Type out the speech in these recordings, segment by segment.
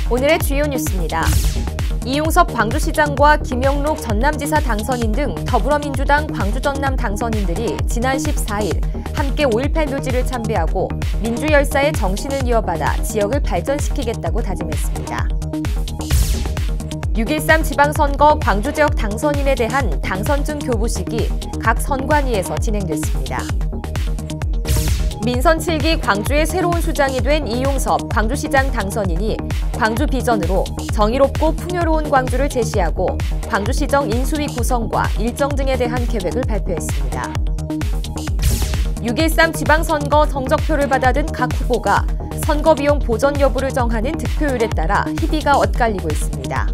오늘의 주요 뉴스입니다. 이용섭 광주시장과 김영록 전남지사 당선인 등 더불어민주당 광주 전남 당선인들이 지난 14일 함께 5.18 묘지를 참배하고 민주열사의 정신을 이어받아 지역을 발전시키겠다고 다짐했습니다. 6.13 지방선거 광주 지역 당선인에 대한 당선증 교부식이 각 선관위에서 진행됐습니다. 민선 7기 광주의 새로운 수장이 된 이용섭 광주시장 당선인이 광주 비전으로 정의롭고 풍요로운 광주를 제시하고 광주시정 인수위 구성과 일정 등에 대한 계획을 발표했습니다. 6.13 지방선거 성적표를 받아든 각 후보가 선거비용 보전 여부를 정하는 득표율에 따라 희비가 엇갈리고 있습니다.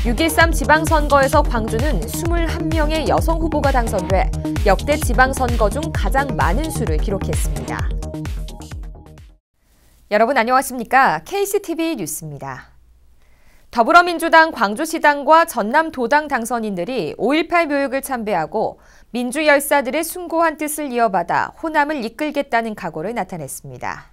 6.13 지방선거에서 광주는 21명의 여성 후보가 당선돼 역대 지방선거 중 가장 많은 수를 기록했습니다. 여러분 안녕하십니까? KCTV 뉴스입니다. 더불어민주당 광주시당과 전남도당 당선인들이 5.18 묘역을 참배하고 민주열사들의 숭고한 뜻을 이어받아 호남을 이끌겠다는 각오를 나타냈습니다.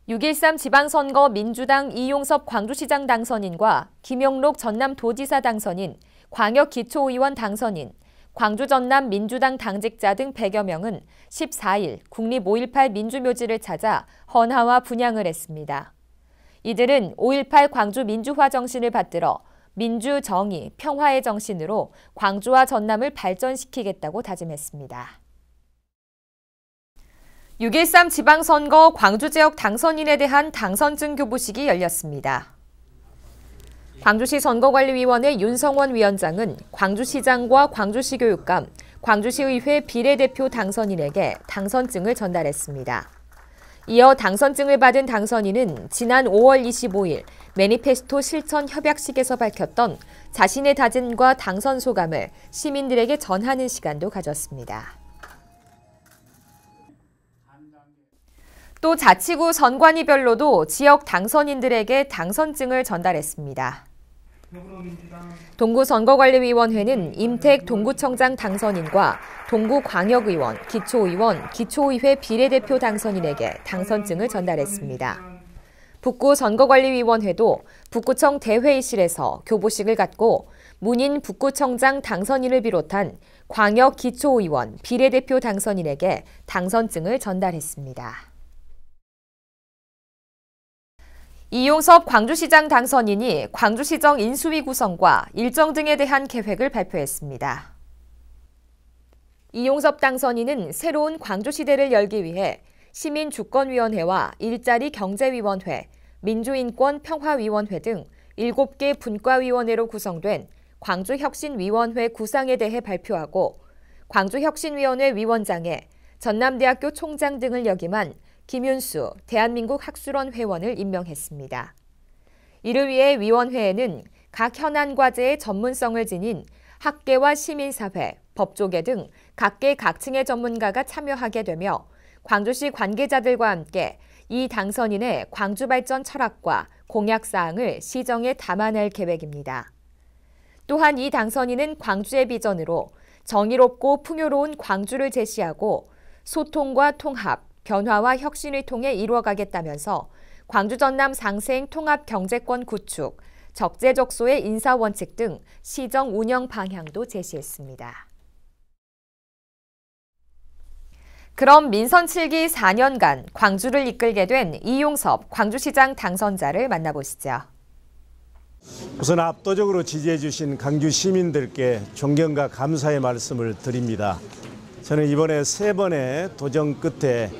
6.13 지방선거 민주당 이용섭 광주시장 당선인과 김영록 전남도지사 당선인, 광역기초의원 당선인, 광주 전남 민주당 당직자 등 100여 명은 14일 국립 5.18 민주묘지를 찾아 헌화와 분향을 했습니다. 이들은 5.18 광주 민주화 정신을 받들어 민주, 정의, 평화의 정신으로 광주와 전남을 발전시키겠다고 다짐했습니다. 6.13 지방선거 광주 지역 당선인에 대한 당선증 교부식이 열렸습니다. 광주시 선거관리위원회 윤성원 위원장은 광주시장과 광주시 교육감, 광주시의회 비례대표 당선인에게 당선증을 전달했습니다. 이어 당선증을 받은 당선인은 지난 5월 25일 매니페스토 실천 협약식에서 밝혔던 자신의 다짐과 당선 소감을 시민들에게 전하는 시간도 가졌습니다. 또 자치구 선관위별로도 지역 당선인들에게 당선증을 전달했습니다. 동구선거관리위원회는 임택 동구청장 당선인과 동구광역의원, 기초의원, 기초의회 비례대표 당선인에게 당선증을 전달했습니다. 북구선거관리위원회도 북구청 대회의실에서 교부식을 갖고 문인 북구청장 당선인을 비롯한 광역 기초의원, 비례대표 당선인에게 당선증을 전달했습니다. 이용섭 광주시장 당선인이 광주시정 인수위 구성과 일정 등에 대한 계획을 발표했습니다. 이용섭 당선인은 새로운 광주시대를 열기 위해 시민주권위원회와 일자리 경제위원회, 민주인권평화위원회 등 7개 분과위원회로 구성된 광주혁신위원회 구상에 대해 발표하고 광주혁신위원회 위원장에 전남대학교 총장 등을 역임한 김윤수 대한민국 학술원 회원을 임명했습니다. 이를 위해 위원회에는 각 현안 과제의 전문성을 지닌 학계와 시민사회, 법조계 등 각계 각층의 전문가가 참여하게 되며 광주시 관계자들과 함께 이 당선인의 광주 발전 철학과 공약사항을 시정에 담아낼 계획입니다. 또한 이 당선인은 광주의 비전으로 정의롭고 풍요로운 광주를 제시하고 소통과 통합, 변화와 혁신을 통해 이루어가겠다면서 광주 전남 상생 통합 경제권 구축, 적재적소의 인사 원칙 등 시정 운영 방향도 제시했습니다. 그럼 민선 7기 4년간 광주를 이끌게 된 이용섭 광주시장 당선자를 만나보시죠. 우선 압도적으로 지지해 주신 광주 시민들께 존경과 감사의 말씀을 드립니다. 저는 이번에 3번의 도전 끝에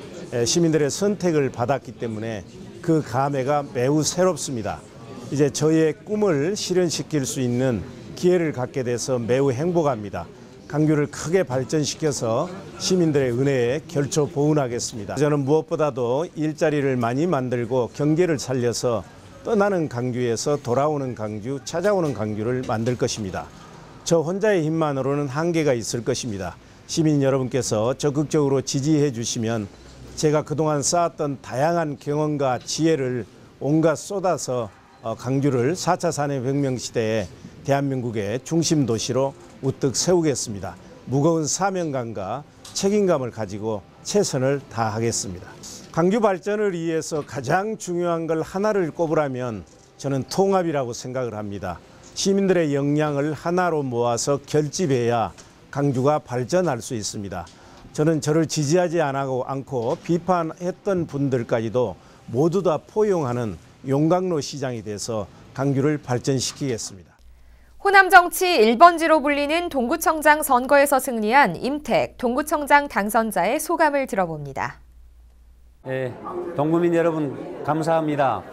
시민들의 선택을 받았기 때문에 그 감회가 매우 새롭습니다. 이제 저희의 꿈을 실현시킬 수 있는 기회를 갖게 돼서 매우 행복합니다. 광주를 크게 발전시켜서 시민들의 은혜에 결초 보은하겠습니다. 저는 무엇보다도 일자리를 많이 만들고 경제를 살려서 떠나는 광주에서 돌아오는 광주, 찾아오는 광주를 만들 것입니다. 저 혼자의 힘만으로는 한계가 있을 것입니다. 시민 여러분께서 적극적으로 지지해 주시면 제가 그동안 쌓았던 다양한 경험과 지혜를 온갖 쏟아서 광주를 4차 산업혁명 시대에 대한민국의 중심 도시로 우뚝 세우겠습니다. 무거운 사명감과 책임감을 가지고 최선을 다하겠습니다. 광주 발전을 위해서 가장 중요한 걸 하나를 꼽으라면 저는 통합이라고 생각을 합니다. 시민들의 역량을 하나로 모아서 결집해야 광주가 발전할 수 있습니다. 저는 저를 지지하지 않고 비판했던 분들까지도 모두 다 포용하는 용광로 시장이 돼서 광주를 발전시키겠습니다. 호남 정치 1번지로 불리는 동구청장 선거에서 승리한 임택 동구청장 당선자의 소감을 들어봅니다. 네, 동구민 여러분 감사합니다.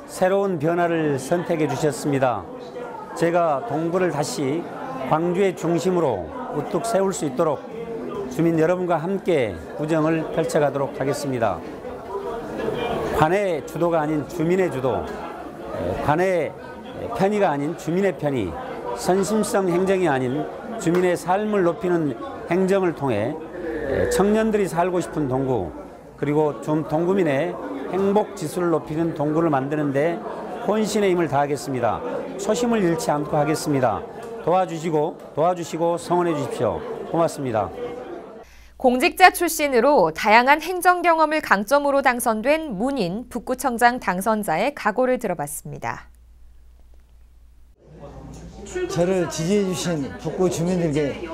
새로운 변화를 선택해 주셨습니다. 제가 동구를 다시 광주의 중심으로 우뚝 세울 수 있도록 주민 여러분과 함께 구정을 펼쳐가도록 하겠습니다. 관의 주도가 아닌 주민의 주도, 관의 편의가 아닌 주민의 편의, 선심성 행정이 아닌 주민의 삶을 높이는 행정을 통해 청년들이 살고 싶은 동구, 그리고 좀 동구민의 행복 지수를 높이는 동구를 만드는 데 혼신의 힘을 다하겠습니다. 초심을 잃지 않고 하겠습니다. 도와주시고 성원해 주십시오. 고맙습니다. 공직자 출신으로 다양한 행정 경험을 강점으로 당선된 문인 북구청장 당선자의 각오를 들어봤습니다. 저를 지지해 주신 북구 주민들께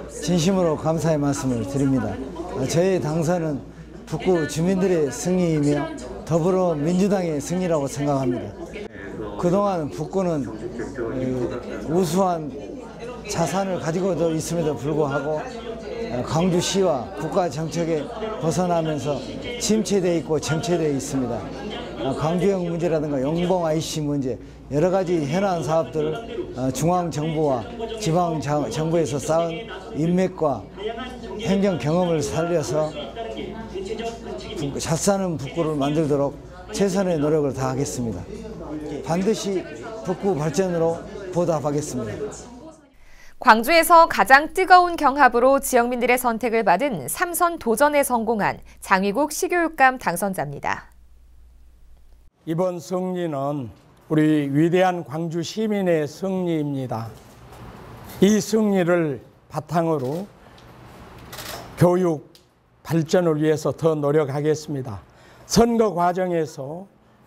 진심으로 감사의 말씀을 드립니다. 저의 당선은 북구 주민들의 승리이며 더불어민주당의 승리라고 생각합니다. 그동안 북구는 우수한 자산을 가지고도 있음에도 불구하고 광주시와 국가 정책에 벗어나면서 침체되어 있고 정체되어 있습니다. 광주형 문제라든가 용봉 IC 문제, 여러 가지 현안 사업들을 중앙정부와 지방정부에서 쌓은 인맥과 행정 경험을 살려서 잘 사는 북구를 만들도록 최선의 노력을 다하겠습니다. 반드시 북구 발전으로 보답하겠습니다. 광주에서 가장 뜨거운 경합으로 지역민들의 선택을 받은 3선 도전에 성공한 장위국 시교육감 당선자입니다. 이번 승리는 우리 위대한 광주 시민의 승리입니다. 이 승리를 바탕으로 교육 발전을 위해서 더 노력하겠습니다. 선거 과정에서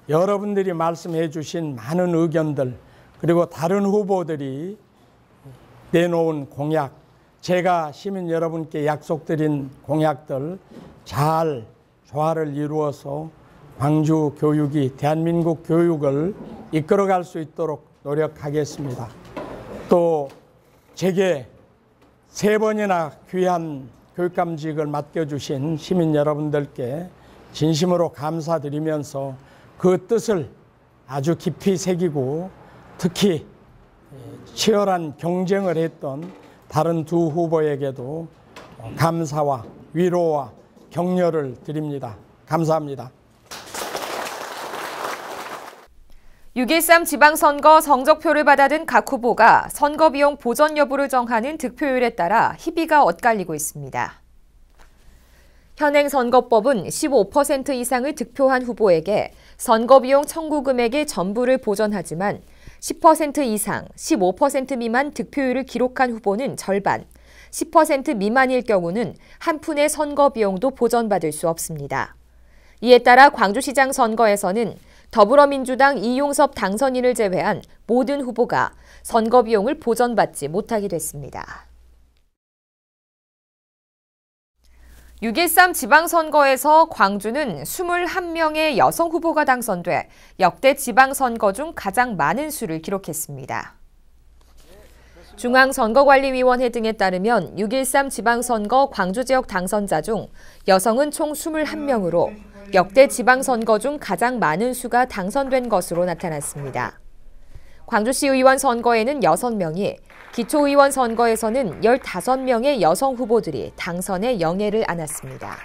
여러분들이 말씀해 주신 많은 의견들, 그리고 다른 후보들이 내놓은 공약, 제가 시민 여러분께 약속드린 공약들 잘 조화를 이루어서 광주 교육이 대한민국 교육을 이끌어갈 수 있도록 노력하겠습니다. 또 제게 3번이나 귀한 교육감직을 맡겨주신 시민 여러분들께 진심으로 감사드리면서 그 뜻을 아주 깊이 새기고 특히 치열한 경쟁을 했던 다른 두 후보에게도 감사와 위로와 격려를 드립니다. 감사합니다. 6.13 지방선거 성적표를 받아든 각 후보가 선거비용 보전 여부를 정하는 득표율에 따라 희비가 엇갈리고 있습니다. 현행 선거법은 15% 이상을 득표한 후보에게 선거비용 청구 금액의 전부를 보전하지만 10% 이상, 15% 미만 득표율을 기록한 후보는 절반, 10% 미만일 경우는 한 푼의 선거비용도 보전받을 수 없습니다. 이에 따라 광주시장 선거에서는 더불어민주당 이용섭 당선인을 제외한 모든 후보가 선거비용을 보전받지 못하게 됐습니다. 6.13 지방선거에서 광주는 21명의 여성 후보가 당선돼 역대 지방선거 중 가장 많은 수를 기록했습니다. 중앙선거관리위원회 등에 따르면 6.13 지방선거 광주 지역 당선자 중 여성은 총 21명으로 역대 지방선거 중 가장 많은 수가 당선된 것으로 나타났습니다. 광주시 의원 선거에는 6명이, 기초의원 선거에서는 15명의 여성 후보들이 당선의 영예를 안았습니다.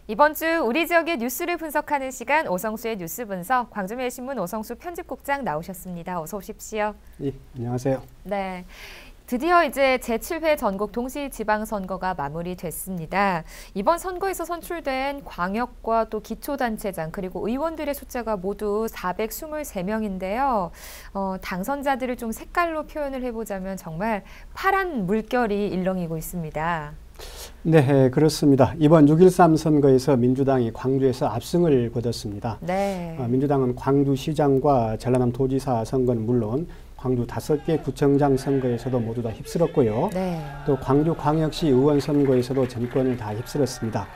이번 주 우리 지역의 뉴스를 분석하는 시간 오성수의 뉴스 분석, 광주매일신문 오성수 편집국장 나오셨습니다. 어서 오십시오. 예, 안녕하세요. 네. 드디어 이제 제7회 전국 동시지방선거가 마무리됐습니다. 이번 선거에서 선출된 광역과 또 기초단체장 그리고 의원들의 숫자가 모두 423명인데요. 당선자들을 좀 색깔로 표현을 해보자면 정말 파란 물결이 일렁이고 있습니다. 네, 그렇습니다. 이번 6.13 선거에서 민주당이 광주에서 압승을 거뒀습니다. 네. 민주당은 광주시장과 전라남 도지사 선거는 물론 광주 5개 구청장 선거에서도 모두 다 휩쓸었고요. 네. 또 광주광역시 의원 선거에서도 전권을 다 휩쓸었습니다.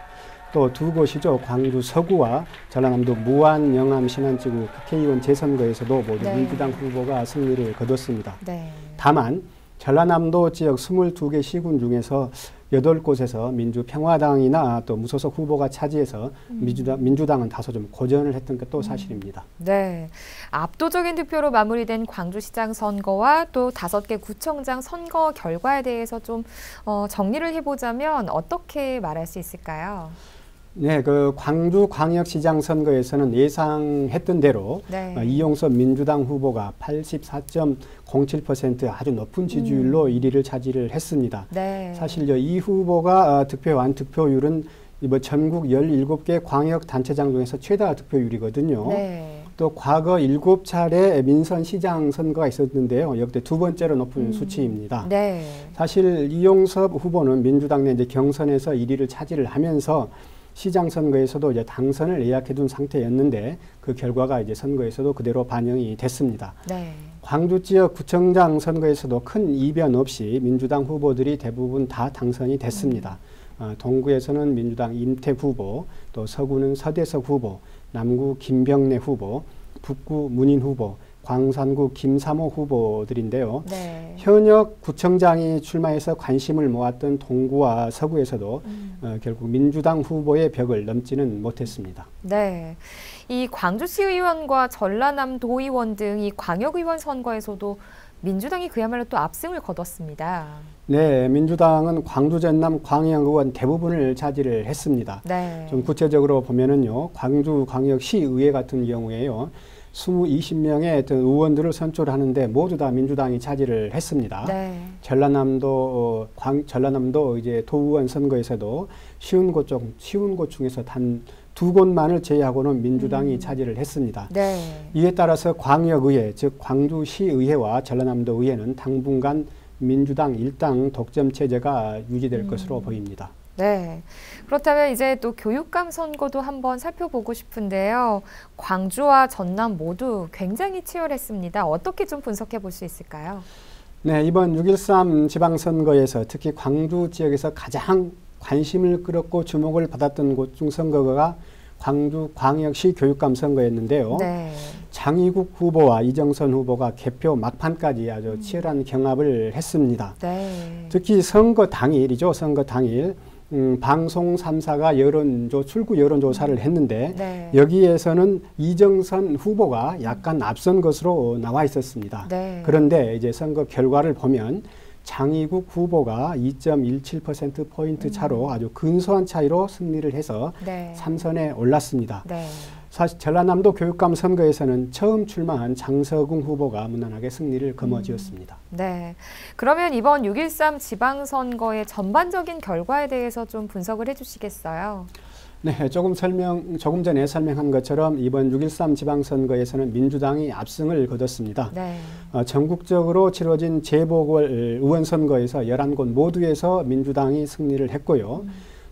또 두 곳이죠. 광주 서구와 전라남도 무안, 영암, 신안지구 국회의원 재선거에서도 모두 네. 민주당 후보가 승리를 거뒀습니다. 네. 다만 전라남도 지역 22개 시군 중에서 8곳에서 민주평화당이나 또 무소속 후보가 차지해서 민주당은 다소 좀 고전을 했던 것도 사실입니다. 네, 압도적인 득표로 마무리된 광주시장 선거와 또 5개 구청장 선거 결과에 대해서 좀 정리를 해보자면 어떻게 말할 수 있을까요? 네, 그 광주광역시장 선거에서는 예상했던 대로 네. 이용섭 민주당 후보가 84.07% 아주 높은 지지율로 1위를 차지를 했습니다. 네. 사실 이 후보가 득표한 득표율은 이번 전국 17개 광역단체장 중에서 최다 득표율이거든요. 네. 또 과거 7차례 민선시장 선거가 있었는데요. 역대 2번째로 높은 수치입니다. 네. 사실 이용섭 후보는 민주당 내 이제 경선에서 1위를 차지를 하면서 시장 선거에서도 이제 당선을 예약해둔 상태였는데 그 결과가 이제 선거에서도 그대로 반영이 됐습니다. 네. 광주 지역 구청장 선거에서도 큰 이변 없이 민주당 후보들이 대부분 다 당선이 됐습니다. 동구에서는 민주당 임태 후보, 또 서구는 서대석 후보, 남구 김병래 후보, 북구 문인 후보, 광산구 김삼호 후보들인데요. 네. 현역 구청장이 출마해서 관심을 모았던 동구와 서구에서도 결국 민주당 후보의 벽을 넘지는 못했습니다. 네. 이 광주시의원과 전라남도의원 등 이 광역의원 선거에서도 민주당이 그야말로 또 압승을 거뒀습니다. 네, 민주당은 광주, 전남, 광역의원 대부분을 차지를 했습니다. 네. 좀 구체적으로 보면은요, 광주 광역시의회 같은 경우에요, 20명의 어떤 의원들을 선출하는데 모두 다 민주당이 차지를 했습니다. 네. 전라남도 이제 도의원 선거에서도 쉬운 곳 중에서 단 2곳만을 제외하고는 민주당이 차지를 했습니다. 네. 이에 따라서 광역의회, 즉 광주시의회와 전라남도 의회는 당분간 민주당 일당 독점 체제가 유지될 것으로 보입니다. 네. 그렇다면 이제 또 교육감 선거도 한번 살펴보고 싶은데요. 광주와 전남 모두 굉장히 치열했습니다. 어떻게 좀 분석해 볼 수 있을까요? 네, 이번 6.13 지방선거에서 특히 광주 지역에서 가장 관심을 끌었고 주목을 받았던 곳 중 선거가 광주광역시 교육감 선거였는데요. 네. 장희국 후보와 이정선 후보가 개표 막판까지 아주 치열한 경합을 했습니다. 네. 특히 선거 당일이죠. 선거 당일 방송 3사가 출구 여론조사를 했는데 네. 여기에서는 이정선 후보가 약간 앞선 것으로 나와 있었습니다. 네. 그런데 이제 선거 결과를 보면 장희국 후보가 2.17%포인트 차로 아주 근소한 차이로 승리를 해서 네. 3선에 올랐습니다. 네. 사실 전라남도 교육감 선거에서는 처음 출마한 장서궁 후보가 무난하게 승리를 거머쥐었습니다. 네. 그러면 이번 6.13 지방선거의 전반적인 결과에 대해서 좀 분석을 해주시겠어요? 네, 조금 전에 설명한 것처럼 이번 6.13 지방선거에서는 민주당이 압승을 거뒀습니다. 네. 전국적으로 치러진 재보궐 의원선거에서 11곳 모두에서 민주당이 승리를 했고요.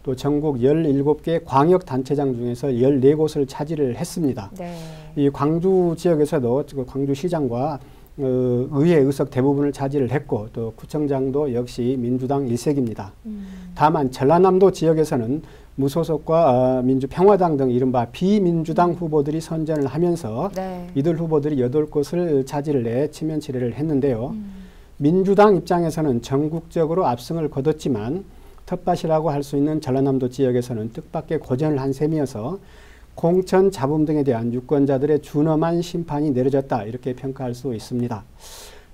또 전국 17개 광역단체장 중에서 14곳을 차지를 했습니다. 네. 이 광주 지역에서도 광주시장과 의회 의석 대부분을 차지를 했고 또 구청장도 역시 민주당 일색입니다. 다만 전라남도 지역에서는 무소속과 민주평화당 등 이른바 비민주당 후보들이 선전을 하면서 네. 이들 후보들이 8곳을 차지를 해 치면치레를 했는데요. 민주당 입장에서는 전국적으로 압승을 거뒀지만 텃밭이라고 할 수 있는 전라남도 지역에서는 뜻밖의 고전을 한 셈이어서 공천 잡음 등에 대한 유권자들의 준엄한 심판이 내려졌다 이렇게 평가할 수 있습니다.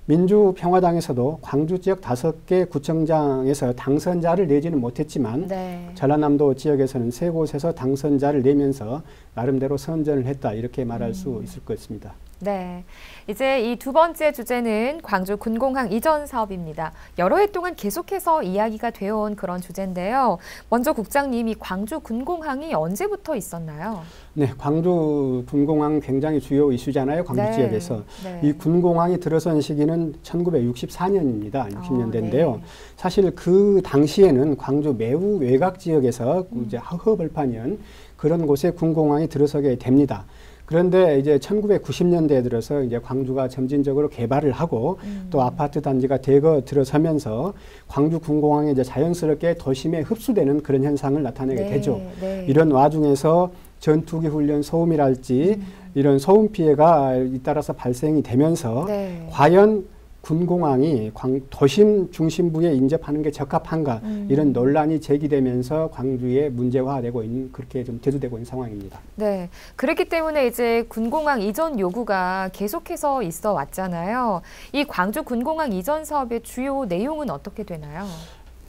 민주평화당에서도 광주 지역 5개 구청장에서 당선자를 내지는 못했지만 네. 전라남도 지역에서는 3곳에서 당선자를 내면서 나름대로 선전을 했다 이렇게 말할 수 있을 것 같습니다. 네, 이제 이 두 번째 주제는 광주 군공항 이전 사업입니다. 여러 해 동안 계속해서 이야기가 되어온 그런 주제인데요. 먼저 국장님, 이 광주 군공항이 언제부터 있었나요? 네, 광주 군공항 굉장히 주요 이슈잖아요. 광주 네, 지역에서. 네. 이 군공항이 들어선 시기는 1964년입니다. 60년대인데요. 네. 사실 그 당시에는 광주 매우 외곽 지역에서 이제 허허벌판이었 그런 곳에 군공항이 들어서게 됩니다. 그런데 이제 1990년대에 들어서 이제 광주가 점진적으로 개발을 하고 또 아파트 단지가 대거 들어서면서 광주 군공항에 이제 자연스럽게 도심에 흡수되는 그런 현상을 나타내게 네, 되죠. 네. 이런 와중에서 전투기 훈련 소음이랄지 이런 소음 피해가 잇따라서 발생이 되면서 네. 과연 군공항이 도심 중심부에 인접하는 게 적합한가 이런 논란이 제기되면서 광주에 문제화되고 있는 그렇게 좀 대두되고 있는 상황입니다. 네, 그렇기 때문에 이제 군공항 이전 요구가 계속해서 있어 왔잖아요. 이 광주 군공항 이전 사업의 주요 내용은 어떻게 되나요?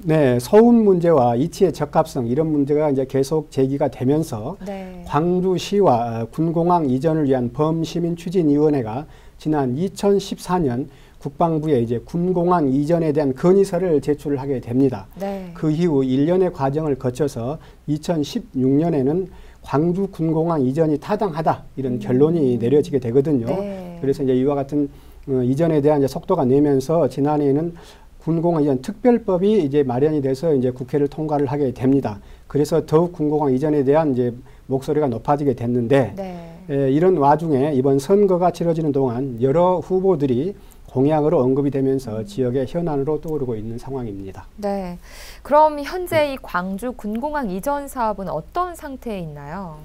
네, 소음 문제와 이치의 적합성 이런 문제가 이제 계속 제기가 되면서 네. 광주시와 군공항 이전을 위한 범시민추진위원회가 지난 2014년 국방부에 이제 군공항 이전에 대한 건의서를 제출을 하게 됩니다. 네. 그 이후 1년의 과정을 거쳐서 2016년에는 광주 군공항 이전이 타당하다 이런 결론이 내려지게 되거든요. 네. 그래서 이제 이와 같은 이전에 대한 이제 속도가 내면서 지난해에는 군공항 이전 특별법이 이제 마련이 돼서 이제 국회를 통과를 하게 됩니다. 그래서 더욱 군공항 이전에 대한 이제 목소리가 높아지게 됐는데 네. 이런 와중에 이번 선거가 치러지는 동안 여러 후보들이 공약으로 언급이 되면서 지역의 현안으로 떠오르고 있는 상황입니다. 네. 그럼 현재 이 광주 군공항 이전 사업은 어떤 상태에 있나요?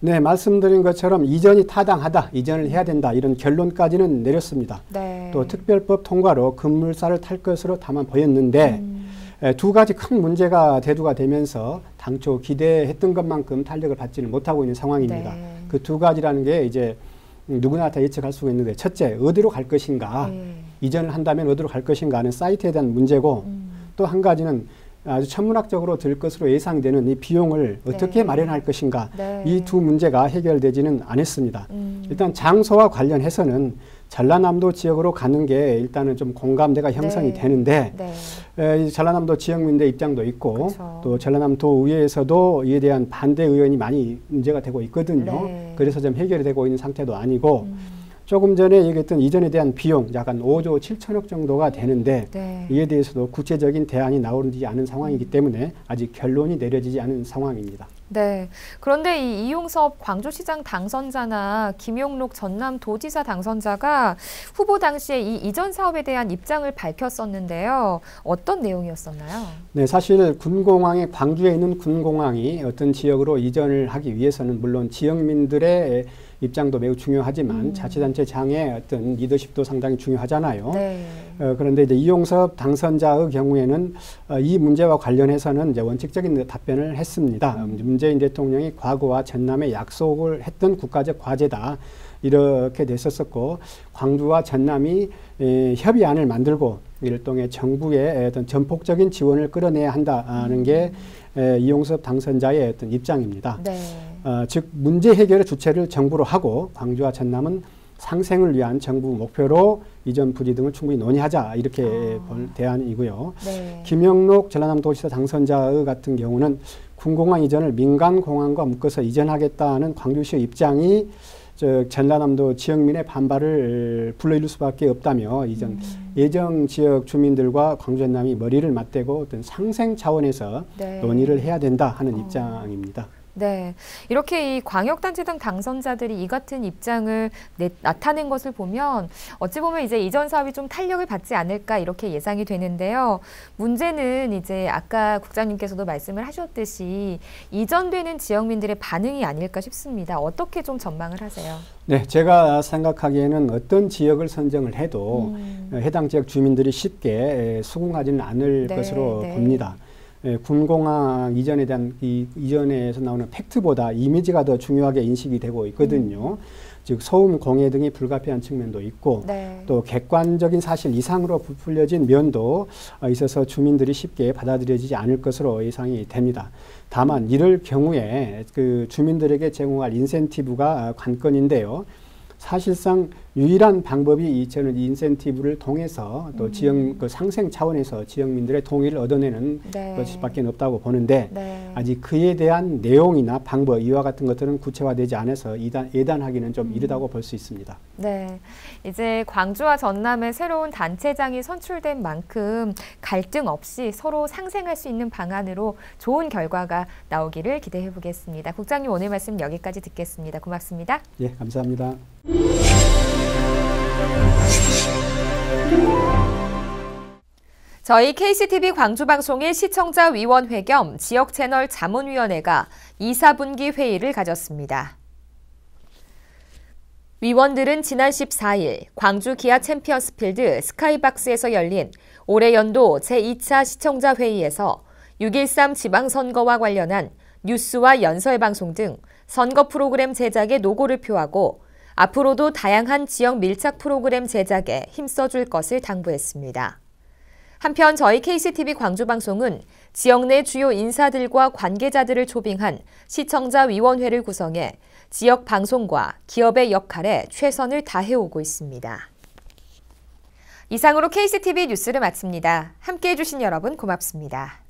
네, 말씀드린 것처럼 이전이 타당하다, 이전을 해야 된다 이런 결론까지는 내렸습니다. 네. 또 특별법 통과로 급물살을 탈 것으로 다만 보였는데 두 가지 큰 문제가 대두가 되면서 당초 기대했던 것만큼 탄력을 받지는 못하고 있는 상황입니다. 네. 그 두 가지라는 게 이제 누구나 다 예측할 수가 있는데 첫째, 어디로 갈 것인가, 이전을 한다면 어디로 갈 것인가 하는 사이트에 대한 문제고 또 한 가지는 아주 천문학적으로 들 것으로 예상되는 이 비용을 어떻게 마련할 것인가 네. 이 두 문제가 해결되지는 않았습니다. 일단 장소와 관련해서는 전라남도 지역으로 가는 게 일단은 좀 공감대가 형성이 네. 되는데 네. 이 전라남도 지역민들 입장도 있고 그쵸. 또 전라남도 의회에서도 이에 대한 반대 의견이 많이 문제가 되고 있거든요. 네. 그래서 좀 해결이 되고 있는 상태도 아니고 조금 전에 얘기했던 이전에 대한 비용 약간 5조 7천억 정도가 되는데 네. 이에 대해서도 구체적인 대안이 나오지 않은 상황이기 때문에 아직 결론이 내려지지 않은 상황입니다. 네. 그런데 이 이용섭 광주시장 당선자나 김용록 전남도지사 당선자가 후보 당시에 이 이전 사업에 대한 입장을 밝혔었는데요. 어떤 내용이었었나요? 네, 사실 군공항에 광주에 있는 군공항이 어떤 지역으로 이전을 하기 위해서는 물론 지역민들의 입장도 매우 중요하지만 자치단체 장의 어떤 리더십도 상당히 중요하잖아요. 네. 그런데 이제 이용섭 당선자의 경우에는 이 문제와 관련해서는 이제 원칙적인 답변을 했습니다. 문재인 대통령이 과거와 전남에 약속을 했던 국가적 과제다. 이렇게 됐었고 광주와 전남이 협의안을 만들고 이를 통해 정부의 어떤 전폭적인 지원을 끌어내야 한다는 게 이용섭 당선자의 어떤 입장입니다. 네. 즉 문제 해결의 주체를 정부로 하고 광주와 전남은 상생을 위한 정부 목표로 이전 부지 등을 충분히 논의하자 이렇게 볼 대안이고요. 네. 김영록 전라남도지사 당선자의 같은 경우는 군공항 이전을 민간공항과 묶어서 이전하겠다는 광주시의 입장이 전라남도 지역민의 반발을 불러일으킬 수밖에 없다며 이전 예정 지역 주민들과 광주 전남이 머리를 맞대고 어떤 상생 차원에서 네. 논의를 해야 된다 하는 입장입니다. 네, 이렇게 이 광역단체 등 당선자들이 이 같은 입장을 나타낸 것을 보면 어찌 보면 이제 이전 사업이 좀 탄력을 받지 않을까 이렇게 예상이 되는데요. 문제는 이제 아까 국장님께서도 말씀을 하셨듯이 이전되는 지역민들의 반응이 아닐까 싶습니다. 어떻게 좀 전망을 하세요? 네, 제가 생각하기에는 어떤 지역을 선정을 해도 해당 지역 주민들이 쉽게 수긍하지는 않을 네, 것으로 네. 봅니다. 군공항 이전에 대한 이전에서 나오는 팩트보다 이미지가 더 중요하게 인식이 되고 있거든요. 즉 소음 공해 등이 불가피한 측면도 있고 네. 또 객관적인 사실 이상으로 부풀려진 면도 있어서 주민들이 쉽게 받아들여지지 않을 것으로 예상이 됩니다. 다만 이럴 경우에 그 주민들에게 제공할 인센티브가 관건인데요. 사실상 유일한 방법이 저는 인센티브를 통해서 또 지역 그 상생 차원에서 지역민들의 동의를 얻어내는 네. 것밖에 없다고 보는데 네. 아직 그에 대한 내용이나 방법 이와 같은 것들은 구체화되지 않아서 예단하기는 좀 이르다고 볼 수 있습니다. 네, 이제 광주와 전남의 새로운 단체장이 선출된 만큼 갈등 없이 서로 상생할 수 있는 방안으로 좋은 결과가 나오기를 기대해 보겠습니다. 국장님 오늘 말씀 여기까지 듣겠습니다. 고맙습니다. 예, 감사합니다. 저희 KCTV 광주방송의 시청자위원회 겸 지역채널 자문위원회가 2, 4분기 회의를 가졌습니다. 위원들은 지난 14일 광주 기아 챔피언스필드 스카이박스에서 열린 올해 연도 제2차 시청자회의에서 6.13 지방선거와 관련한 뉴스와 연설방송 등 선거 프로그램 제작에 노고를 표하고 앞으로도 다양한 지역 밀착 프로그램 제작에 힘써줄 것을 당부했습니다. 한편 저희 KCTV 광주방송은 지역 내 주요 인사들과 관계자들을 초빙한 시청자위원회를 구성해 지역 방송과 기업의 역할에 최선을 다해오고 있습니다. 이상으로 KCTV 뉴스를 마칩니다. 함께해 주신 여러분 고맙습니다.